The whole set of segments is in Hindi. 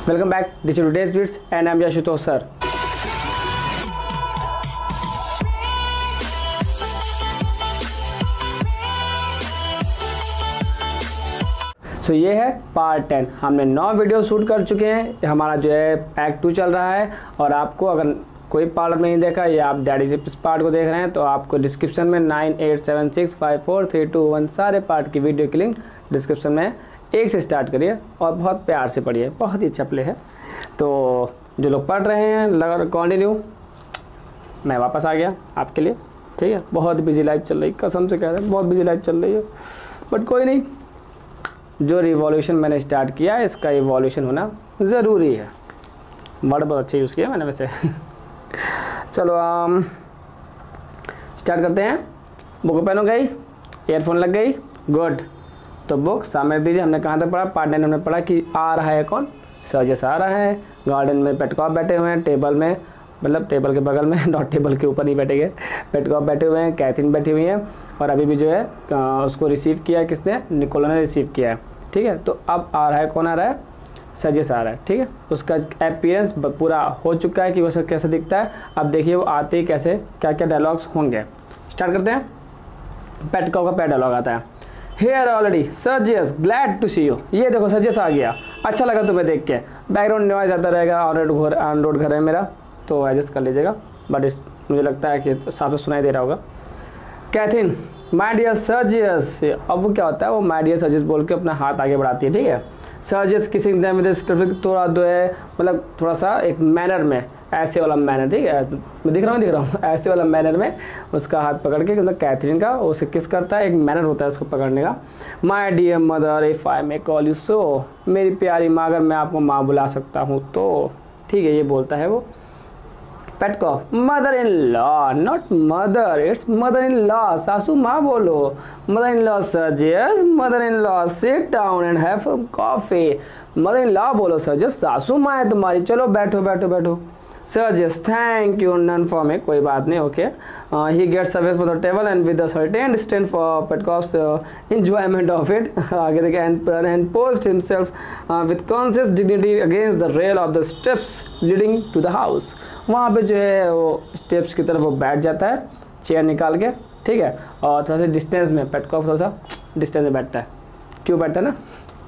Welcome back. This is today's tweets and I'm Ashutosh sir. ये है पार्ट 10। हमने 9 वीडियो शूट कर चुके हैं। हमारा जो है एक्ट 2 चल रहा है और आपको अगर कोई पार्ट नहीं देखा या आप डैडी जिप्स पार्ट को देख रहे हैं तो आपको डिस्क्रिप्शन में 98765432 सारे पार्ट की वीडियो की लिंक डिस्क्रिप्शन में एक से स्टार्ट करिए और बहुत प्यार से पढ़िए। बहुत ही अच्छा प्ले है। तो जो लोग पढ़ रहे हैं लगा कंटिन्यू, मैं वापस आ गया आपके लिए। ठीक है, बहुत बिजी लाइफ चल रही, कसम से कह रहे हैं बहुत बिजी लाइफ चल रही है, बट कोई नहीं, जो रिवॉल्यूशन मैंने स्टार्ट किया है इसका इवॉल्यूशन होना ज़रूरी है। वर्ड बहुत अच्छे यूज़ किया मैंने वैसे। चलो स्टार्ट करते हैं। बुक पेन हो गई, ईयरफोन लग गई, गुड। तो बुक सामने दीजिए। हमने कहाँ तक पढ़ा? पार्ट 9 हमने पढ़ा कि आ रहा है कौन? सर्जियस आ रहा है। गार्डन में पेटकॉफ बैठे हुए हैं, टेबल में, मतलब टेबल के बगल में, नॉट टेबल के ऊपर नहीं बैठेंगे। पेटकॉफ बैठे हुए हैं, कैथरीन बैठी हुई है और अभी भी जो है उसको रिसीव किया है किसने? निकोला ने रिसीव किया है। ठीक है, तो अब आ रहा है कौन आ रहा है? सर्जियस आ रहा है। ठीक है, उसका अपीयरेंस पूरा हो चुका है कि वो सब कैसे दिखता है। अब देखिए वो आते ही कैसे क्या क्या डायलॉग्स होंगे। स्टार्ट करते हैं। पेटकॉफ का पहला डायलॉग आता है, here already Sergius, glad to see you. ये देखो सर्जियस आ गया, अच्छा लगा तुम्हें देख के। बैकग्राउंड नॉइज आता रहेगा, ऑन रोड घर है मेरा तो एडजस्ट कर लीजिएगा, बट मुझे लगता है कि साफ से सुनाई दे रहा होगा। Catherine, my dear Sergius. अब वो क्या होता है, वो माय डियर सर्जियस बोल के अपना हाथ आगे बढ़ाती है। ठीक है, Sergius kissing them with script, थोड़ा जो है मतलब थोड़ा सा एक मैनर में, ऐसे वाला मैनर। ठीक है, मैं दिख रहा हूँ ऐसे वाला मैनर में उसका हाथ पकड़ के, मतलब कैथरीन का उसे किस करता है, एक मैनर होता है उसको पकड़ने का। My dear mother if I may call you so, मेरी प्यारी माँ अगर मैं आपको माँ बुला सकता हूँ तो। ठीक है, ये बोलता है वो Petkoff. Mother in law, not mother, it's mother in law, सासू माँ बोलो। Mother in law Sergius, mother in law sit down and have some coffee. Mother in law बोलो सर्जियस, सासू माँ है तुम्हारी, चलो बैठो बैठो बैठो। Sergius, thank you none for me, कोई बात नहीं, okay. He gets away from the table and with the certain distance for Petkoff's enjoyment of it. आगे देखिए, and post himself with conscious dignity against the rail of the steps leading to the house. वहाँ पे जो है वो स्टेप्स की तरफ वो बैठ जाता है चेयर निकाल के। ठीक है, और थोड़ा सा डिस्टेंस में, पेटकॉफ थोड़ा सा डिस्टेंस में बैठता है। क्यों बैठता है ना,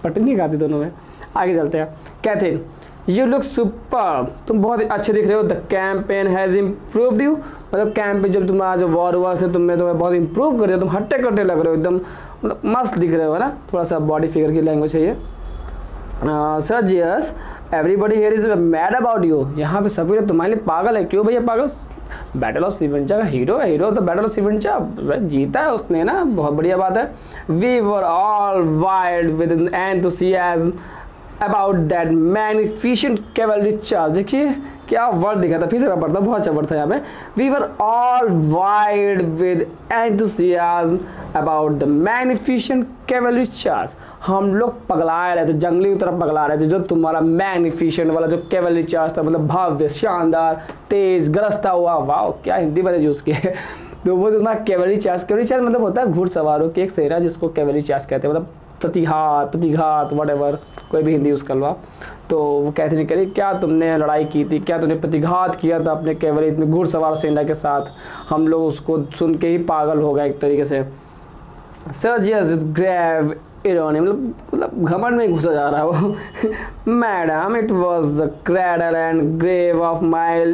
पटरी नहीं खाती दोनों में। आगे चलते हैं। कैथरीन, यू लुक सुपर, तुम बहुत अच्छे दिख रहे हो। The campaign has improved you, मतलब कैंपेन जब तुम्हारा जो वॉर हुआ था तुमने तो बहुत इम्प्रूव कर दिया, तुम हट्टे कट्टे लग रहे हो, एकदम मतलब मस्त दिख रहे हो ना। थोड़ा सा बॉडी फिगर की लैंग्वेज चाहिए। Sergius, everybody here is mad about you, यहाँ पे सभी लोग तुम्हारे लिए पागल है। क्यों भैया पागल? बैटल ऑफ सिवेंचा का हीरो है, हीरो तो बैटल ऑफ सिवेंचा जीता है उसने ना, बहुत बढ़िया बात है। We were all wild with enthusiasm about that magnificent cavalry charge. देखिए क्या वर्ड दिखा था, फिर से पढ़ता, बहुत अच्छा वर्ड था यहाँ पे। We were all wild with enthusiasm about the magnificent cavalry charge. हम लोग पगला रहे थे, जंगली की तरफ पगला रहे थे, जो तुम्हारा मैग्निफिसेंट वाला जो कैवलरी चार्ज था, मतलब भव्य, शानदार, तेज, गरजता हुआ। वाह क्या हिंदी मैंने यूज़ किया। तो वो तुम्हारा कैवलरी चार्ज मतलब होता है घुड़सवारों की एक सेना जिसको कैवलरी चार्ज कहते हैं, मतलब प्रतिघात वट कोई भी हिंदी यूज़ कर लो। तो वो कहते नहीं करी, क्या तुमने लड़ाई की थी, क्या तुमने प्रतिघात किया था अपने कैवलरी इतने घुड़सवार सेना के साथ। हम लोग उसको सुन के ही पागल हो गए एक तरीके से। सर्जियस विद ग्रेव इरोनी, मतलब घमंड में घुसा जा रहा है वो। Madam, it was the cradle and grave of my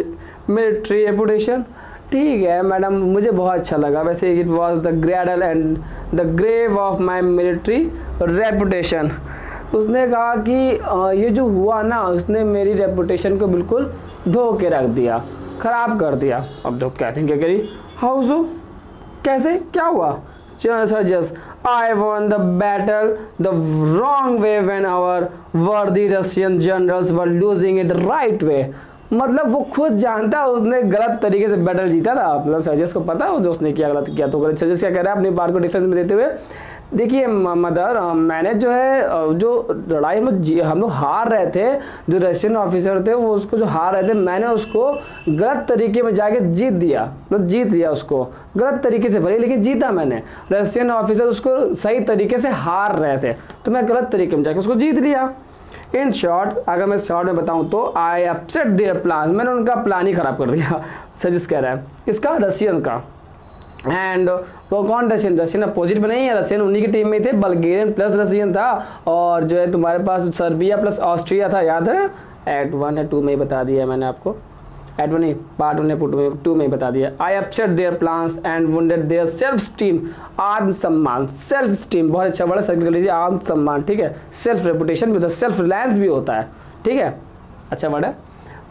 military reputation. ठीक है मैडम, मुझे बहुत अच्छा लगा वैसे। It was the cradle and the grave of my military reputation. उसने कहा कि ये जो हुआ ना, उसने मेरी रेपुटेशन को बिल्कुल धो के रख दिया, ख़राब कर दिया। अब तो क्या थिंक करी, हाउ सो, कैसे, क्या हुआ? Sergius, I won the battle the wrong way when our worthy Russian generals were losing it the right way। मतलब वो खुद जानता है उसने गलत तरीके से बैटल जीता था। मतलब सर्जियस को पता है जो उसने किया गलत किया, तो गलत। सर्जियस क्या कह रहा है अपनी बात को डिफेंस में देते हुए, देखिए मदर, मैंने जो है जो लड़ाई में हम लोग हार रहे थे, जो रशियन ऑफिसर थे वो उसको जो हार रहे थे, मैंने उसको गलत तरीके में जाके जीत दिया, मतलब जीत लिया उसको गलत तरीके से, भले लेकिन जीता मैंने। रशियन ऑफिसर उसको सही तरीके से हार रहे थे तो मैं गलत तरीके में जाके उसको जीत लिया। इन शॉर्ट, अगर मैं शॉर्ट में बताऊं तो आई अपसेट देयर प्लान, मैंने उनका प्लान ही खराब कर दिया। सजेस्ट कह रहा है इसका रशियन का। एंड वो कौन रशियन, रशियन अपोजिट में नहीं है, रशियन उन्हीं की टीम में थे, बल्गेरियन प्लस रशियन था, और जो है तुम्हारे पास सर्बिया प्लस ऑस्ट्रिया था, याद है? एट 1 या 2 में ही बता दिया मैंने आपको, एट 1 नहीं, पार्ट 1 या 2 में ही बता दिया। I upset their plans and wounded their self esteem, आत्मसम्मान, सेल्फ स्टीम बहुत अच्छा वर्ड, सर्किल कर लीजिए, आत्मसम्मान, ठीक है। सेल्फ रेपुटेशन भी, सेल्फ रिलायंस भी होता है, ठीक है, अच्छा वर्ड है।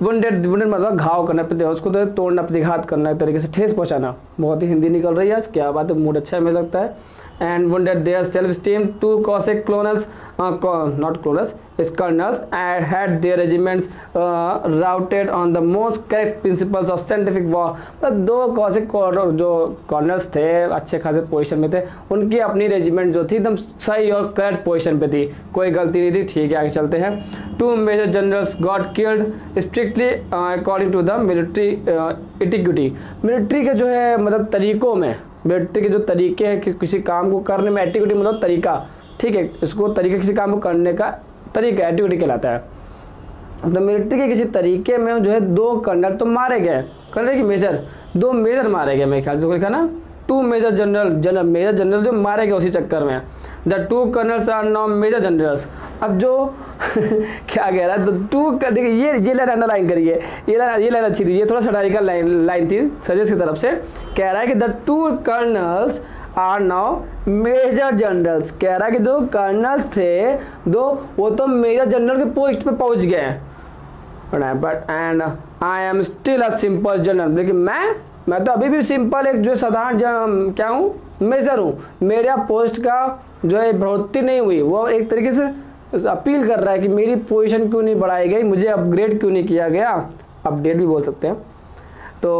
वुंडेड, वुंडेड मतलब घाव करना, उसको तो तोड़ना, प्रतिघात करना, एक तरीके से ठेस पहुंचाना। बहुत ही हिंदी निकल रही है आज, क्या बात है, मूड अच्छा है मुझे लगता है। And wounded their self steam, 2 Cossack colonels, not colonels, is colonels, and had their regiments routed on the most correct principles of scientific war। मतलब 2 Cossack जो colonels थे, अच्छे खासे पोजीशन में थे, उनकी अपनी रेजिमेंट जो थी एकदम सही और करेक्ट पोजीशन पे थी, कोई गलती नहीं थी, ठीक है आगे चलते हैं। 2 major generals got killed strictly according to the military etiquette। Military के जो है मतलब तरीकों में, मिलिट्री के जो तरीके हैं कि किसी काम को करने में, एटिक्यूटी मतलब तरीका, ठीक है, इसको तरीका किसी काम को करने का तरीका एटिक्यूटी कहलाता है। तो मिलिट्री के किसी तरीके में जो है 2 कर्नल तो मारे गए, कर्नल की मेजर, 2 मेजर मारे गए, मेरे ख्याल से लिखा ना, 2 मेजर जनरल, मेजर जनरल जो मारे गए उसी चक्कर में। The 2 colonels are now major generals. अब जो क्या कह रहा है, तो 2 कर देखिए, ये लाइन अंडरलाइन करिए, ये लाइन अच्छी थी, ये थोड़ा सटारिकल लाइन थी सजेस्ट की तरफ से। कह रहा है कि the 2 colonels are now major generals, कह रहा है कि जो कर्नल्स थे वो तो मेजर जनरल के पोस्ट पे पहुंच गए हैं। But and I am still a simple general, लेकिन मैं तो अभी भी सिंपल एक जो साधारण क्या हूँ, मेजर हूँ, मेरा पोस्ट का जो है बढ़ोतरी नहीं हुई। वो एक तरीके से अपील कर रहा है कि मेरी पोजीशन क्यों नहीं बढ़ाई गई, मुझे अपग्रेड क्यों नहीं किया गया, अपडेट भी बोल सकते हैं। तो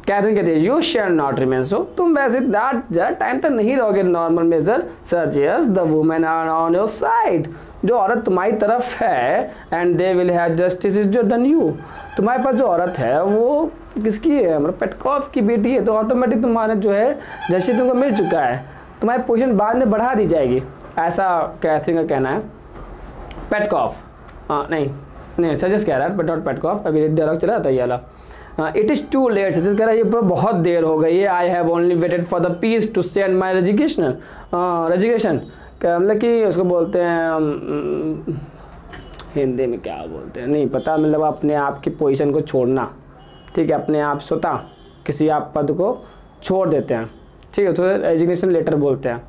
कैथरीन कहती है you shall not remain so, तुम वैसे ज़्यादा टाइम तक नहीं रहोगे normal major Sergius, the women are on your side, जो औरत तुम्हारी तरफ है, and they will have justice is जो डन यू, तुम्हारे पास जो औरत है वो किसकी है, मतलब पेटकॉफ की बेटी है, तो ऑटोमेटिक तुम्हारे जो है जस्टिस तुमको मिल चुका है, तुम्हारी पोजीशन बाद में बढ़ा दी जाएगी, ऐसा कैथरीन का कहना है। पेटकॉफ नहीं सजेस्ट कह रहा है, बट नॉट पेटकॉफ, अभी डायलॉग चला जाता है ये वाला। इट इज़ टू लेट, सजेस्ट कह रहा है ये बहुत देर हो गई है। I have only waited for the peace to send my resignation, मतलब कि उसको बोलते हैं हिंदी में क्या बोलते हैं नहीं पता, मतलब अपने आप की पोजीशन को छोड़ना, ठीक है, अपने आप स्वतः किसी आप पद को छोड़ देते हैं, ठीक है, तो रेजिग्नेशन लेटर बोलते हैं,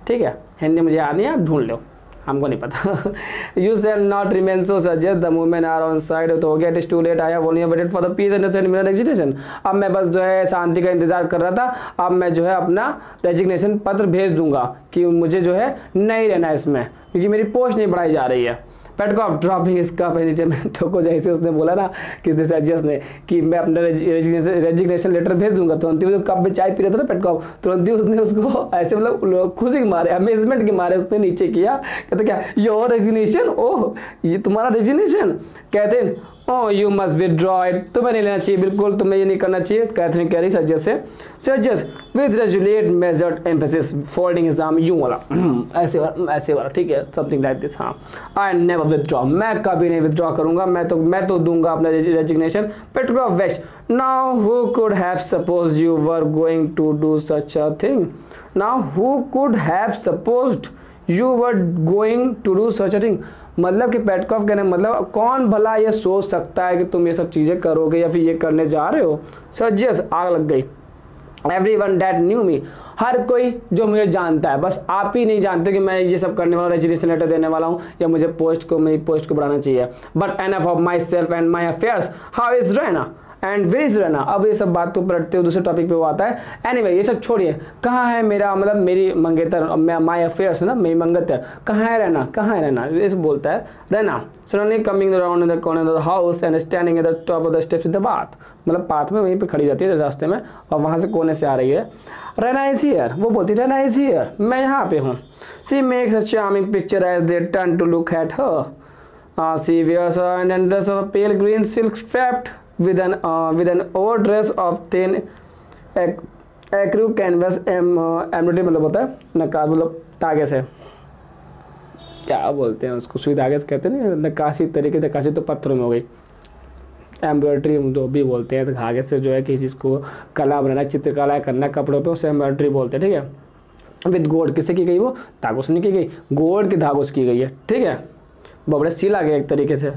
ठीक है, हिंदी मुझे याद नहीं है, आप ढूंढ लो, हमको नहीं पता। You shall not remain so सजेस्ट the women are on side, तो हो गया, it is too late, I have only waited for the peace and send मेरा रेजिग्नेशन। अब मैं बस जो है शांति का इंतजार कर रहा था, अब मैं जो है अपना रेजिग्नेशन पत्र भेज दूंगा कि मुझे जो है नहीं रहना इसमें, क्योंकि मेरी पोस्ट नहीं बढ़ाई जा रही है। पेटकॉफ ड्रॉपिंग इसका मैनेजमेंट को, जैसे उसने बोला ना किस सर्जियस ने कि मैं अपना रेजिग्नेशन लेटर भेज दूंगा, तुरंत ही कप में चाय पी रहा था ना पेटकॉफ, तुरंत ही उसने उसको ऐसे मतलब खुशी के मारे, अमेजमेंट के मारे उसने नीचे किया, कहते क्या योर रेजिग्नेशन, ओह ये तुम्हारा रेजिग्नेशन, कहते हैं oh you must withdraw it, तुम्हें नहीं लेना चाहिए, बिल्कुल तुम्हें ये नहीं करना चाहिए। कैथरीन कह रही सर्जियस से, Sergius with resolute measured emphasis folding his arm, यूं वाला ऐसे वाला, ठीक है, समथिंग लाइक दिस। हाँ, आई नेवर विदड्रॉ, मैं कभी नहीं विदड्रॉ करूंगा, मैं तो दूंगा अपना resignation. Petkoff vexed, now who could have supposed you were going to do such a thing, now who could have supposed you were going to do such a thing, मतलब कि पेटकॉफ कहने मतलब कौन भला ये सोच सकता है कि तुम ये सब चीज़ें करोगे या फिर ये करने जा रहे हो। सर्जियस, आग लग गई। एवरीवन दैट न्यू मी, हर कोई जो मुझे जानता है, बस आप ही नहीं जानते कि मैं ये सब करने वाला, रेजिग्नेशन लेटर देने वाला हूँ या मुझे मेरी पोस्ट को बढ़ाना चाहिए। But enough of my self and my affairs, how is रहना एंड वेर इज रहना। अब ये सब बात को पलटते हुए दूसरे टॉपिक पे वो आता है। एनीवे ये सब छोड़िए, कहाँ है मेरा मतलब मेरी मंगेतर, माई अफेयर्स है ना, मेरी मंगेतर, कहाँ है रहना, कहाँ है रहना, ये सब बोलता है रहना। Suddenly coming around in the corner of the house and standing at the top of the steps in the bath, मतलब पाथ में वहीं पे खड़ी रहती है रास्ते में, और वहाँ से कोने से आ रही है। रहना इज हियर, वो बोलती है रहना इज हियर, मैं यहाँ पे हूँ। She makes a charming picture as they turn to look at her. She wears a dress of pale green silk strapped with an overdress of thin acrylic canvas embroidery, मतलब होता है नक्काश, मतलब धागे से क्या बोलते हैं उसको, सुई धागे से कहते हैं ना, नक्काशी तरीके से, नक्काशी तो पत्थरों में हो गई, एम्ब्रॉयडरी जो भी बोलते हैं, तो धागे से जो है किसी चीज़ को कला बनाना, चित्रकला करना कपड़ों पे, उसे एम्ब्रॉयडरी बोलते हैं, ठीक है। विद गोल्ड, किससे की गई, वो धागों से नहीं की गई, गोल्ड के धागों से की गई है, ठीक है। बबड़े सील आ गया एक तरीके से।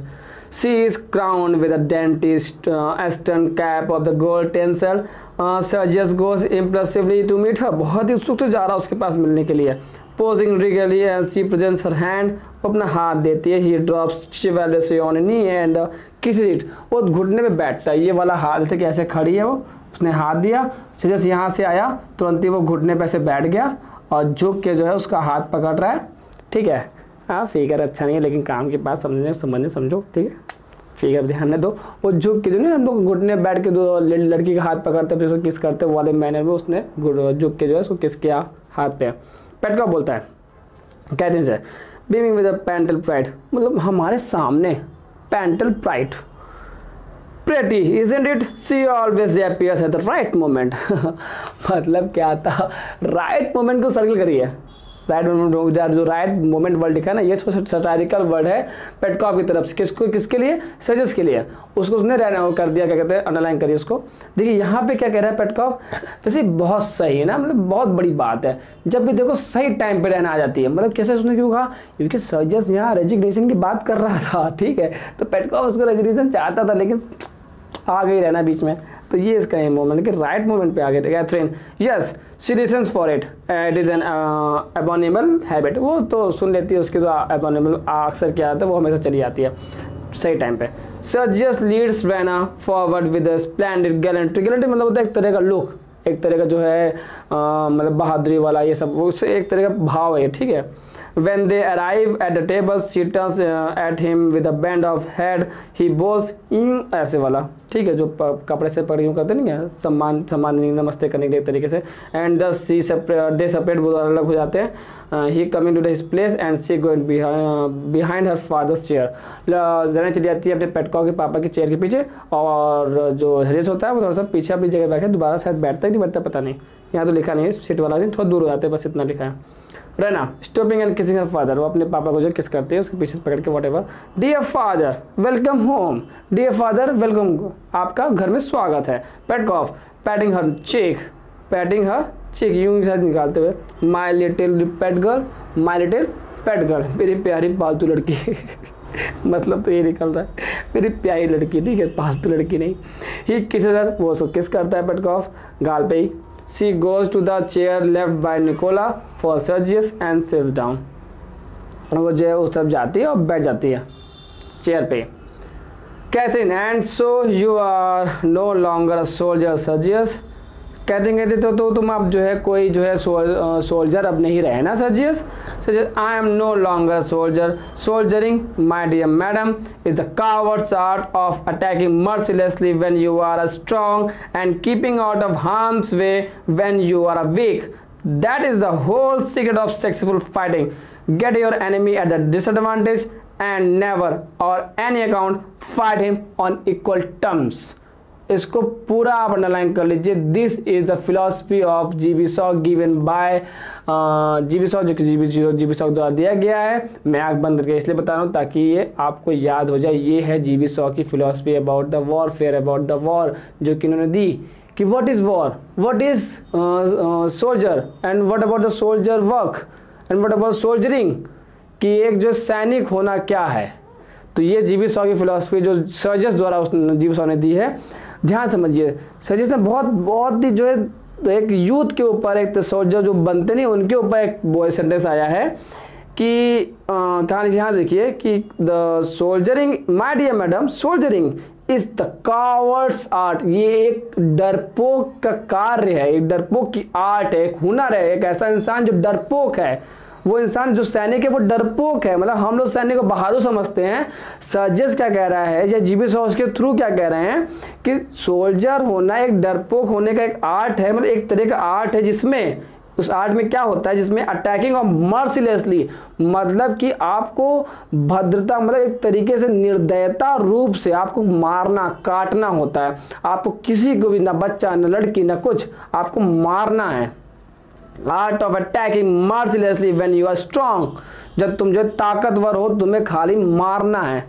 She is crowned with a dentist eastern cap of the gold tinsel. Sergius goes impressively to meet her, बहुत ही उत्सुक से जा रहा है उसके पास मिलने के लिए। Posing regally as she presents her hand, वो अपना हाथ देती है। He drops chivalrously on knee and kiss it, वो घुटने पे बैठता है, ये वाला हाथ थे कि ऐसे खड़ी है वो, उसने हाथ दिया, सर्जियस यहाँ से आया, तुरंत ही वो घुटने पे ऐसे बैठ गया और झुक के जो है उसका हाथ पकड़ रहा है, ठीक है। हाँ फिगर अच्छा नहीं है लेकिन काम की बात समझने समझो, ठीक है, फिगर ध्यान न दो। वो झुक के जो ना हम लोग घुटने बैठ के दो लड़की का हाथ पकड़ते फिर उसको किस करते वाले मैनर में उसने झुक के जो है उसको किस किया हाथ पे। पेटकॉफ बोलता है, कहते हैं beaming with a parental pride, मतलब हमारे सामने parental pride, pretty isn't it, she always appears at the right moment. मतलब क्या था, राइट मोमेंट को सर्कल करिए, राइट मोमेंट, जो राइट मोमेंट वर्ड लिखा है ना, ये सटारिकल वर्ड है पेटकॉफ की तरफ से, किसके लिए, सर्जियस के लिए, उसको उसने कर दिया, क्या कहते हैं, अंडरलाइन करिए उसको। देखिए यहाँ पे क्या कह रहा है पेटकॉफ, वैसे बहुत सही है ना, मतलब बहुत बड़ी बात है, जब भी देखो सही टाइम पे रहना आ जाती है। मतलब कैसे उसने क्यों कहा, क्योंकि सर्जियस यहाँ रेजिग्नेशन की बात कर रहा था, ठीक है, तो पेटकॉफ उसको रेजिग्नेशन चाहता था लेकिन आ गई रहना बीच में, तो ये इसका मोमेंट कि राइट मोमेंट पे आ गए। Catherine, yes she listens for it, it is an abominable habit, वो तो सुन लेती है, उसकी जो एबोनिमल अक्सर क्या आता है वो हमेशा चली आती है सही टाइम पे। Sergius leads Raina forward with splendid gallantry, gallantry मतलब होता है एक तरह का लुक, एक तरह का जो है मतलब बहादुरी वाला, ये सब वो एक तरह का भाव है, ठीक है। When they arrive at the table, she turns at him with a bend of head. He bows ऐसे वाला, ठीक है, जो कपड़े से पकड़ यूँ करते नहीं है, सम्मान नमस्ते करने के एक तरीके से। And thus she they separate, वो अलग हो जाते हैं। He coming to his place and she going behind her father's chair. जरा चली जाती है अपने पेटकॉफ के पापा की चेयर के पीछे, और जो हरीश होता है वो थोड़ा सा पीछे अपनी जगह बैठे, दोबारा शायद बैठता ही नहीं बैठता, पता नहीं, यहाँ तो लिखा नहीं है, सीट वाला नहीं, थोड़ा दूर हो जाते हैं, बस इतना लिखा है। रहना stopping and kissing her father, वो अपने पापा को जो किस करते हैं उसके पीछे पकड़ के whatever. Dear father welcome home, dear father welcome, आपका घर में स्वागत है। Petkoff patting her cheek, patting her cheek, यूं साथ निकालते हुए, my little pet girl, my little pet girl, मेरी प्यारी पालतू लड़की। मतलब तो ये निकल रहा है, मेरी प्यारी लड़की, ठीक है, पालतू लड़की नहीं। ही किसे सर, वो उसको किस करता है पेटकॉफ गाल पे ही। She goes to the chair left by Nicola for Sergius and sits down. वो जो है उस तरफ जाती है और बैठ जाती है चेयर पे। Catherine, and so you are no longer a soldier, Sergius. कहते तो तुम अब जो है कोई जो है सोल्जर अब नहीं रहे ना Sergius. I am no longer soldier, soldiering my dear madam is the coward's art of attacking mercilessly when you are a strong and keeping out of harm's way when you are a weak, that is the whole secret of successful fighting, get your enemy at the disadvantage and never or any account fight him on equal terms. इसको पूरा आप अंडरलाइन कर लीजिए। This is the philosophy of GB shock given by GB shock, जो कि जीबी शॉक द्वारा दिया गया है। मैं आँख बंद करके इसलिए बता रहा हूँ ताकि ये आपको याद हो जाए। ये है जीबी शॉक की philosophy about the warfare, about the war, जो कि उन्होंने दी कि what is war, what is soldier and what about the soldier work and what about soldiering, कि एक जो सैनिक होना क्या है। तो ये जीबी शॉक की फिलॉसफी जो सर्जियस द्वारा उस जीबी शॉक ने दी है, ध्यान समझिए। सर्जियस ने बहुत ही जो है एक यूथ के ऊपर, एक सोल्जर जो बनते नहीं उनके ऊपर एक वो सेंटेंस आया है कि कहानी यहाँ देखिए कि the soldiering my dear madam, soldiering is the coward's art, ये एक डरपोक का कार्य है, एक डरपोक की आर्ट है, एक हुनर है। एक ऐसा इंसान जो डरपोक है, वो इंसान जो सैनिक है वो डरपोक है। मतलब हम लोग सैनिक को बहादुर समझते हैं। सर्जियस क्या कह रहा है या जीबी शॉक के थ्रू क्या कह रहे हैं कि सोल्जर होना एक डरपोक होने का एक आर्ट है, मतलब एक तरह का आर्ट है जिसमें, उस आर्ट में क्या होता है, जिसमें अटैकिंग और मर्सिलेसली, मतलब कि आपको भद्रता, मतलब एक तरीके से निर्दयता रूप से आपको मारना काटना होता है। आपको किसी को भी, ना बच्चा ना लड़की ना कुछ, आपको मारना है। Art of attacking mercilessly when you are strong, जब तुम जो ताकतवर हो तुम्हें खाली मारना है।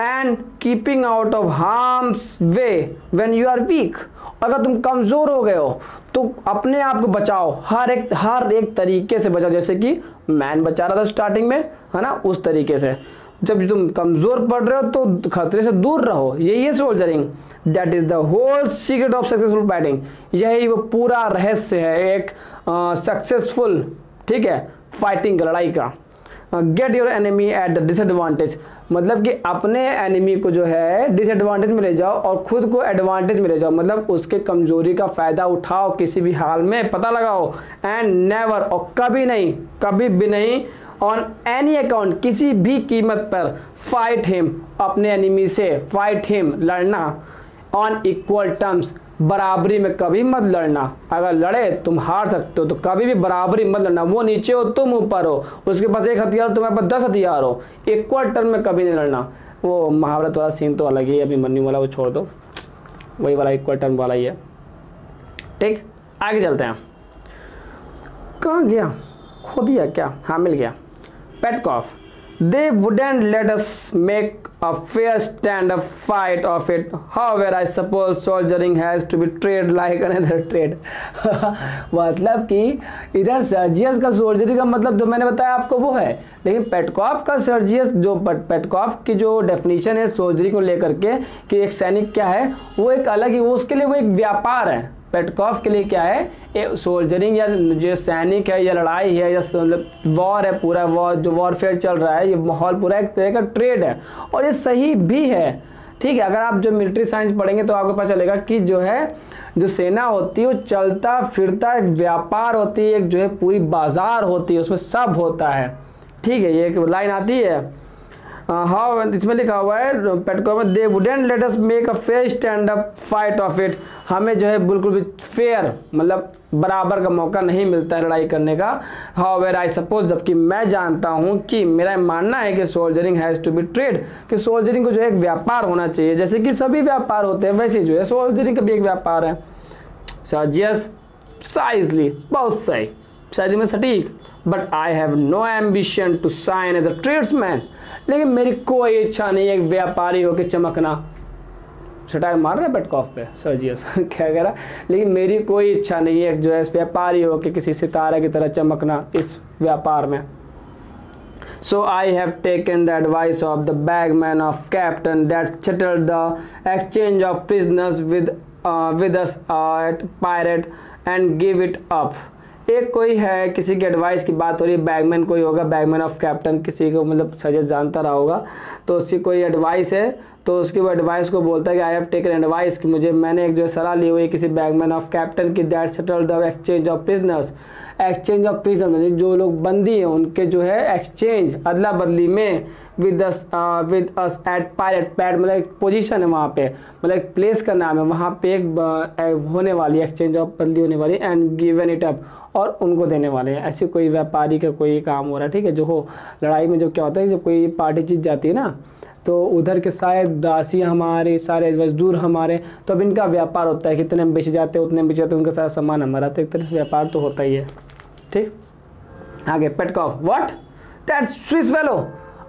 And keeping out of harm's way when you are weak, अगर तुम कमज़ोर हो गए हो तो अपने आप को बचाओ, हर एक तरीके से बचाओ, जैसे कि मैन बचा रहा था स्टार्टिंग में, है ना, उस तरीके से। जब तुम कमज़ोर पड़ रहे हो तो खतरे से दूर रहो, यही है soldiering. That is the whole secret of successful fighting, यही वो पूरा रहस्य है एक सक्सेसफुल, ठीक है, फाइटिंग का, लड़ाई का। Gate your enemy at the disadvantage, मतलब कि अपने एनिमी को जो है डिसएडवांटेज में ले जाओ और खुद को एडवांटेज में ले जाओ, मतलब उसके कमजोरी का फ़ायदा उठाओ किसी भी हाल में, पता लगाओ। एंड नेवर, और कभी भी नहीं, ऑन एनी अकाउंट, किसी भी कीमत पर, फाइट हिम, अपने एनिमी से फाइट हिम, लड़ना, ऑन इक्वल टर्म्स, बराबरी में कभी मत लड़ना। अगर लड़े तुम हार सकते हो तो कभी भी बराबरी मत लड़ना, वो नीचे हो तुम ऊपर हो, उसके पास 1 हथियार तुम्हारे पास 10 हथियार हो, इक्वल टर्म में कभी नहीं लड़ना। वो महाभारत वाला सीन तो अलग ही है, अभी मन्नी वाला वो छोड़ दो, वही वाला इक्वल टर्म वाला ही है। ठीक, आगे चलते हैं। कहाँ गया, खो दिया क्या? हाँ मिल गया। Petkoff, they wouldn't let us make a fair stand up fight of it, however I suppose soldiering has to be treated like another trade। मतलब कि इधर सर्जियस का सोल्जरी का मतलब जो मैंने बताया आपको वो है, लेकिन पेटकॉफ का सर्जियस, जो पेटकॉफ की जो डेफिनेशन है सोल्जरी को लेकर के कि एक सैनिक क्या है, वो एक अलग ही, वो उसके लिए वो एक व्यापार है। पेटकॉफ के लिए क्या है, सोल्जरिंग या जो सैनिक है या लड़ाई है या वॉर है, पूरा वॉर जो वॉरफेयर चल रहा है, ये माहौल पूरा एक तरह का ट्रेड है, और ये सही भी है। ठीक है, अगर आप जो मिलिट्री साइंस पढ़ेंगे तो आपको पता चलेगा कि जो है जो सेना होती है वो चलता फिरता एक व्यापार होती है, एक जो है पूरी बाजार होती है, उसमें सब होता है। ठीक है, ये एक लाइन आती है, हाउ इसमें लिखा हुआ है पेटकॉफ में, they wouldn't let us make a fair stand up fight of it, हमें जो है बिल्कुल भी फेयर मतलब बराबर का मौका नहीं मिलता है लड़ाई करने का। हाउएवर आई सपोज, जबकि मैं जानता हूँ कि मेरा मानना है कि soldiering has to be trade, कि सोल्जरिंग को जो है एक व्यापार होना चाहिए, जैसे कि सभी व्यापार होते हैं वैसे जो है सोल्जरिंग का भी एक व्यापार है। सर्जियस साइजली, बहुत सही, शायद में सटीक। But I have no ambition to shine as a tradesman, लेकिन मेरी कोई इच्छा नहीं है एक व्यापारी होकर चमकना। सटायर मार रहे पेटकॉफ पे सर्जियस क्या कह रहा, लेकिन मेरी कोई इच्छा नहीं है जो है व्यापारी होकर किसी सितारे की तरह चमकना इस व्यापार में। So I have taken the advice of the bagman of captain that settled the exchange of prisoners with us at pirate and give it up। एक कोई है, किसी की एडवाइस की बात हो रही है, बैगमैन कोई होगा, बैगमैन ऑफ कैप्टन, किसी को मतलब सजेस्ट जानता रहा होगा, तो उसकी कोई एडवाइस है तो उसकी वो एडवाइस को बोलता है कि आई हैव टेकन एडवाइस, कि मैंने एक जो सलाह ली हुई है किसी बैगमैन ऑफ कैप्टन की, that settle the exchange of prisoners. Exchange of prisoner मतलब जो लोग बंदी हैं उनके जो है एक्सचेंज, अदला बदली में, with us at pirate, pad मतलब एक पोजीशन है वहाँ पे, मतलब एक प्लेस का नाम है, वहाँ पे एक होने वाली एक्सचेंज ऑफ बदली होने वाली, एंड गिवन इट अप, और उनको देने वाले हैं। ऐसे कोई व्यापारी का कोई काम हो रहा है। ठीक है, जो हो लड़ाई में जो क्या होता है, जब कोई पार्टी जीत जाती है ना तो उधर के सारे दासी हमारे, सारे मजदूर हमारे, तो अब इनका व्यापार होता है, कितने में बेचे जाते हैं उतने में बेचे जाते हैं, उनका सारा सामान हमारा, तो एक तरह से व्यापार तो होता ही है। ठीक, आगे Petkoff, what that Swiss fellow.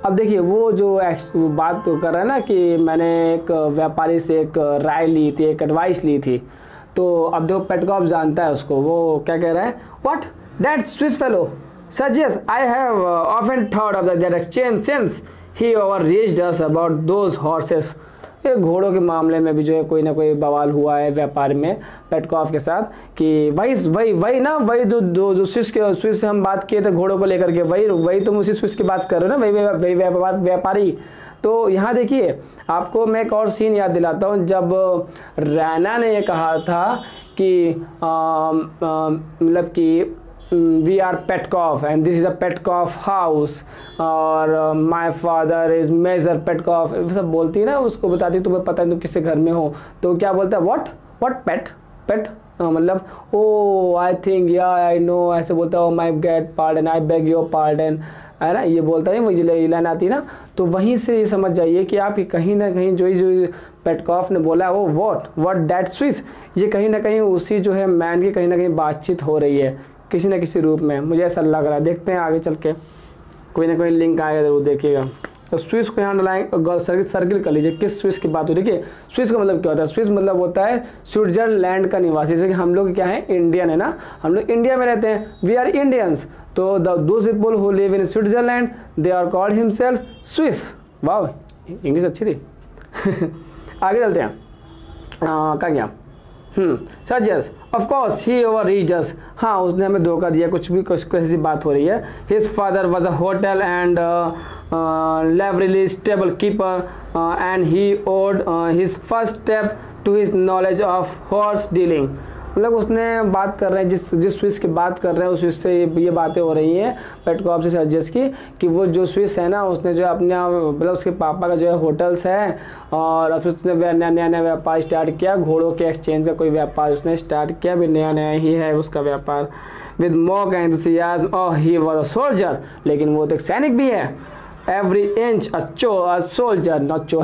अब देखिए वो जो बात तो कर रहा है ना कि मैंने एक व्यापारी से एक राय ली थी, एक एडवाइस ली थी, तो अब देखो पेटकॉफ जानता है उसको, वो क्या कह रहा है, व्हाट दैट स्विस फेलो सजेस्ट I have often thought of that exchange since he overreached us about those horses. ये घोड़ों के मामले में भी जो है कोई ना कोई बवाल हुआ है व्यापार में पेटकॉफ के साथ, कि वही जो स्विस से हम बात किए थे घोड़ों को लेकर के, वही तुम उसी स्विस की बात कर रहे हो ना, वही व्यापारी। तो यहाँ देखिए आपको मैं एक और सीन याद दिलाता हूँ, जब रैना ने ये कहा था कि मतलब कि we are Petkoff and this is a Petkoff house और my father is Major Petkoff, सब बोलती है ना, उसको बताती तुम्हें पता है तुम किससे घर में हो, तो क्या बोलता है what pet मतलब ओ आई थिंक या आई नो, ऐसे बोलता है my get pardon, I beg your pardon, है ना, ये बोलता है, मुझे लाइन आती है ना, तो वहीं से ये समझ जाइए कि आप कहीं ना कहीं जो पेटकॉफ ने बोला है वो व्हाट दैट स्विस, ये कहीं ना कहीं उसी जो है मैन की कहीं ना कहीं बातचीत हो रही है, किसी न किसी रूप में, मुझे ऐसा लग रहा है। देखते हैं आगे चल के, कोई ना कोई लिंक आएगा जरूर देखिएगा। तो स्विस को यहाँ डालाएंगे, सर्किल कर लीजिए किस स्विस की बात हो। देखिए स्विस का मतलब क्या होता है, स्विस मतलब होता है स्विट्जरलैंड का निवासी। जैसे कि हम लोग क्या है, इंडियन है ना, हम लोग इंडिया में रहते हैं, वी आर इंडियंस। तो those people who live in Switzerland they are called himself Swiss. वाह, इंग्लिश अच्छी थी। आगे चलते हैं, क्या गया, sir yes of course he over reach us. हाँ, उसने हमें धोखा दिया, कुछ ऐसी बात हो रही है। His father was a hotel and livery stable keeper and he owed his first step to his knowledge of horse dealing। मतलब उसने बात कर रहे हैं, जिस स्विस की बात कर रहे हैं उस स्विस से ये बातें हो रही हैं पेटकॉफ से सजेस्ट की कि वो जो स्विस है ना, उसने जो अपने मतलब उसके पापा का जो है होटल्स है, और अब उसने नया व्यापार स्टार्ट किया, घोड़ों के एक्सचेंज का कोई व्यापार उसने स्टार्ट किया, भी नया ही है उसका व्यापार। With mock enthusiasm oh he was a soldier, लेकिन वो तो एक सैनिक भी है। Every inch a soldier, not cho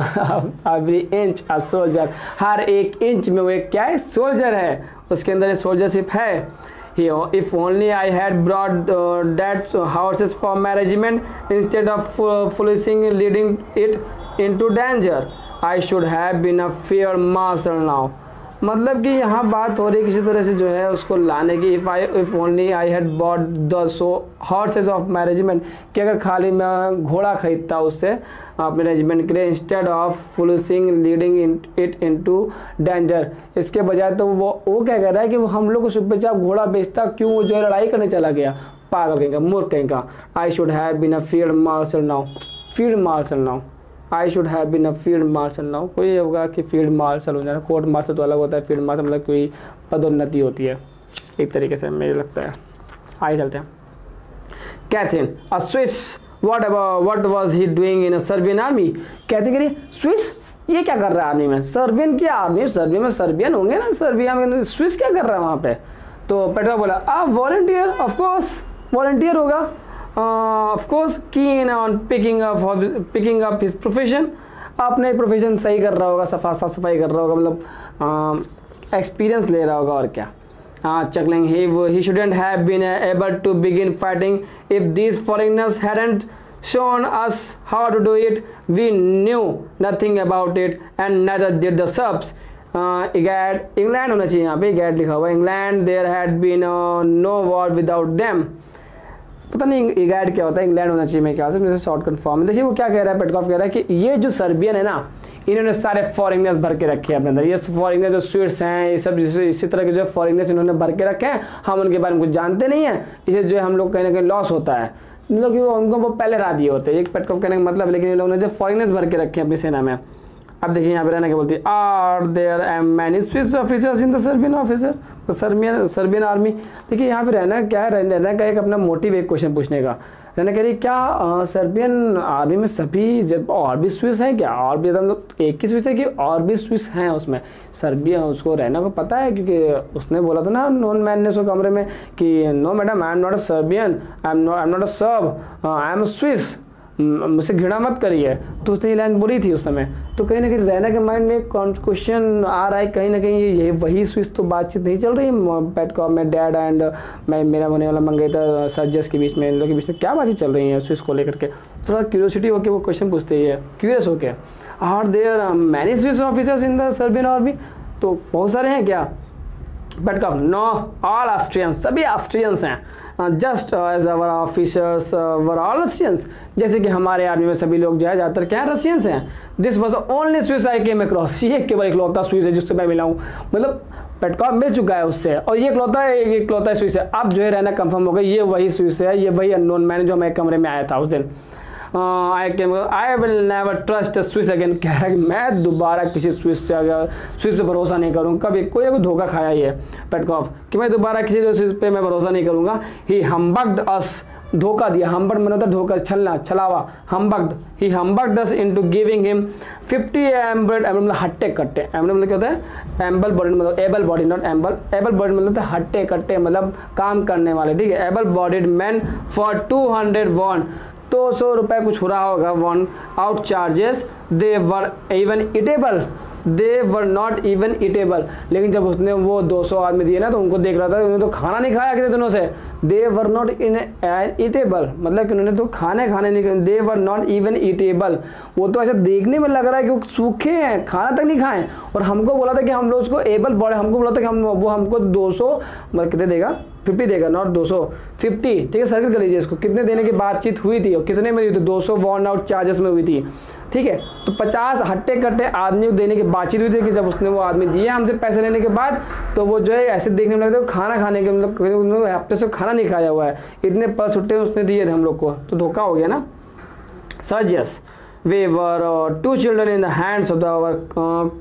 every inch a soldier, हर एक इंच में वो एक क्या है, सोल्जर है, उसके अंदर सोल्जरशिप है। If only I had brought that horses for management instead of foolishly leading it into danger, I should have been a field marshal now। मतलब कि यहाँ बात हो रही है किसी तरह से जो है उसको लाने की। If only I had bought the horse's of management, कि अगर खाली मैं घोड़ा खरीदता उससे अपने रेजिमेंट के लिए, instead of foolishly leading it into danger, इसके बजाय तो वो क्या कह रहा है कि वो हम लोग को चुपचाप घोड़ा बेचता, क्यों वो जो है लड़ाई करने चला गया, पागल कहेंगे, मूर्ख कहेंगे। I should have been a field marshal now, field marshal now, I should have been a field marshal now. कोई होगा कि फील्ड मार्शल हो जाए, कोर्ट मार्शल तो अलग होता है, फील्ड मार्शल मतलब कोई पदोन्नति होती है एक तरीके से, मुझे लगता है। आगे चलते हैं। Catherine a Swiss, what was he doing in a Serbian army. Catherine Swiss, ये क्या कर रहा है आर्मी में, सर्बियन की आर्मी, सर्बिया में सर्बियन होंगे ना, सर्बिया में स्विस क्या कर रहा है वहाँ पे। तो पेट्रा बोला वॉलंटियर, ऑफकोर्स वॉलंटियर होगा, of course keen on picking up his profession, अपने प्रोफेशन सही कर रहा होगा, साफ सफाई कर रहा होगा, मतलब एक्सपीरियंस ले रहा होगा और क्या। chuckling he shouldn't have been able to begin fighting if these foreigners hadn't shown us how to do it, we knew nothing about it and neither did the subs। England होना चाहिए यहाँ पे, इंग्लैंड लिखा हुआ है, England there had been no war without them. पता नहीं इंग्लैंड क्या होता है, इंग्लैंड होना चाहिए मेरे ख्याल से, मुझे शॉर्टकट फॉर्म में। देखिए वो क्या कह रहा है, पेटकॉफ कह रहा है कि ये जो सर्बियन है ना, इन्होंने सारे फॉरेनर्स भर के रखे हैं अपने अंदर, ये फॉरेनर जो स्वीट्स हैं, ये सब इसी तरह के जो फॉरेनर्स इन्होंने भर के रखे हैं, हम उनके बारे में कुछ जानते नहीं है, इसे जो है हम लोग कहीं ना कहीं लॉस होता है, मतलब कि उनको वो पहले हरा दिए होते हैं, एक पेटकॉफ कहने का मतलब। लेकिन इन लोगों ने जो फॉरेनर्स भर के रखे हैं अपनी सेना में। अब देखिए यहाँ पे रहना क्या बोलती है, are there many Swiss officers in the Serbian officer, Serbian army. देखिए यहाँ पे रहना क्या है, रहना का एक अपना मोटिव, एक क्वेश्चन पूछने का। रहना कह रही क्या सर्बियन आर्मी में सभी जब और भी स्विस हैं क्या, और भी मतलब एक ही स्विस है कि और भी स्विस हैं उसमें। सर्बिया उसको रहना को पता है, क्योंकि उसने बोला था ना नॉन मैन ने उसको कमरे में कि no madam I am not a Serbian, I am not a Serb, I am a Swiss, मुझसे घृणा मत करिए। तो उसने ये लाइन बोली थी उस समय। तो कहीं ना कहीं रहना के माइंड में क्वेश्चन आ रहा है, कहीं ना कहीं ये वही स्विस तो बातचीत नहीं चल रही है पेटकॉफ में, डैड एंड मैं मेरा होने वाला मंगेतर सर्जस के बीच में, इन लोगों के बीच में क्या बातें चल रही हैं स्विस को लेकर के। थोड़ा क्यूरियोसिटी होकर वो क्वेश्चन पूछते ही है, क्यूरियस होके, are there many Swiss officers in the Serbian army, तो बहुत सारे हैं क्या। पेटकॉफ नो ऑल ऑस्ट्रियंस, सभी ऑस्ट्रियंस हैं, just as our officers were all Russians, जैसे कि हमारे आर्मी में सभी लोग जो है ज़्यादातर क्या रशियंस हैं। This was only Swiss I came across, ये केवल इकलौता स्विस है जिससे मैं मिला हूँ, मतलब पेटकॉफ मिल चुका है उससे, और ये इकलौता स्विस है। अब जो है रहना कंफर्म हो गया, ये वही स्विस है, ये वही अननोन मैन जो हमारे कमरे में आया था उस दिन। I will never trust Swiss again, कह रहा है कि मैं दोबारा किसी स्विस पे भरोसा नहीं करूँगा, कभी कोई धोखा खाया ही है पेटकॉफ कि मैं दोबारा किसी स्विस पे मैं भरोसा नहीं करूँगा। ही हम्बग्ड अस, धोखा दिया, हम्बग्ड मतलब होता है धोखा, छलना, छलावा, humbugged, he humbugged us into giving him 50 ample मतलब हट्टे कट्टे, एम्बल मतलब क्या होता है, एम्बल बॉडी मतलब able body, not ample, able body मतलब हट्टे कट्टे मतलब काम करने वाले, ठीक है, able bodied man for 200 worn, 200 रुपये कुछ हो रहा होगा worn, out chargers, they were even eatable, they were not even eatable. लेकिन जब उसने वो 200 आदमी दिए ना तो उनको देख रहा था उन्होंने तो खाना नहीं खाया कितने दिनों से। दे वर नॉट इन ईटेबल मतलब कि उन्होंने तो खाने नहीं, दे वर नॉट इवन ईटेबल, वो तो ऐसा देखने में लग रहा है कि वो सूखे हैं, खाना तक नहीं खाएं। और हमको बोला था कि हम लोग उसको एबल बॉडी, हमको बोला था कि वो हमको 200 मतलब कितने देगा, 50 देगा, नॉट 200, 50, ठीक है। सर्कल कर लीजिए इसको, कितने देने की बातचीत हुई थी और कितने में हुई थी, 200 वॉर्न आउट चार्जेस में हुई थी, ठीक है। तो 50 हट्टे कट्टे आदमी को देने की बातचीत हुई थी कि जब उसने वो आदमी दिए हमसे पैसे लेने के बाद, तो वो जो है ऐसे देखने में लगता है खाना खाने के मतलब हफ्ते से खाना नहीं खाया हुआ है, इतने पर छुट्टे उसने दिए थे हम लोग को, तो धोखा हो गया ना। Suggest we were two children in the hands of our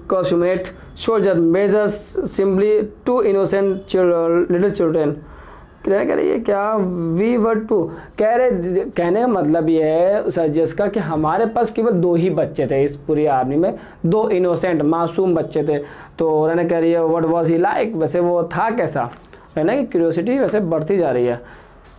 consummate soldier, measures simply two innocent little children। कह रही है क्या, वी वर टू, कहने का मतलब ये है सजेस्ट का कि हमारे पास केवल 2 ही बच्चे थे इस पूरी आर्मी में, 2 इनोसेंट मासूम बच्चे थे। तो रहना कह रही है व्हाट वाज ही लाइक, वैसे वो था कैसा, है ना कि क्यूरियोसिटी वैसे बढ़ती जा रही है।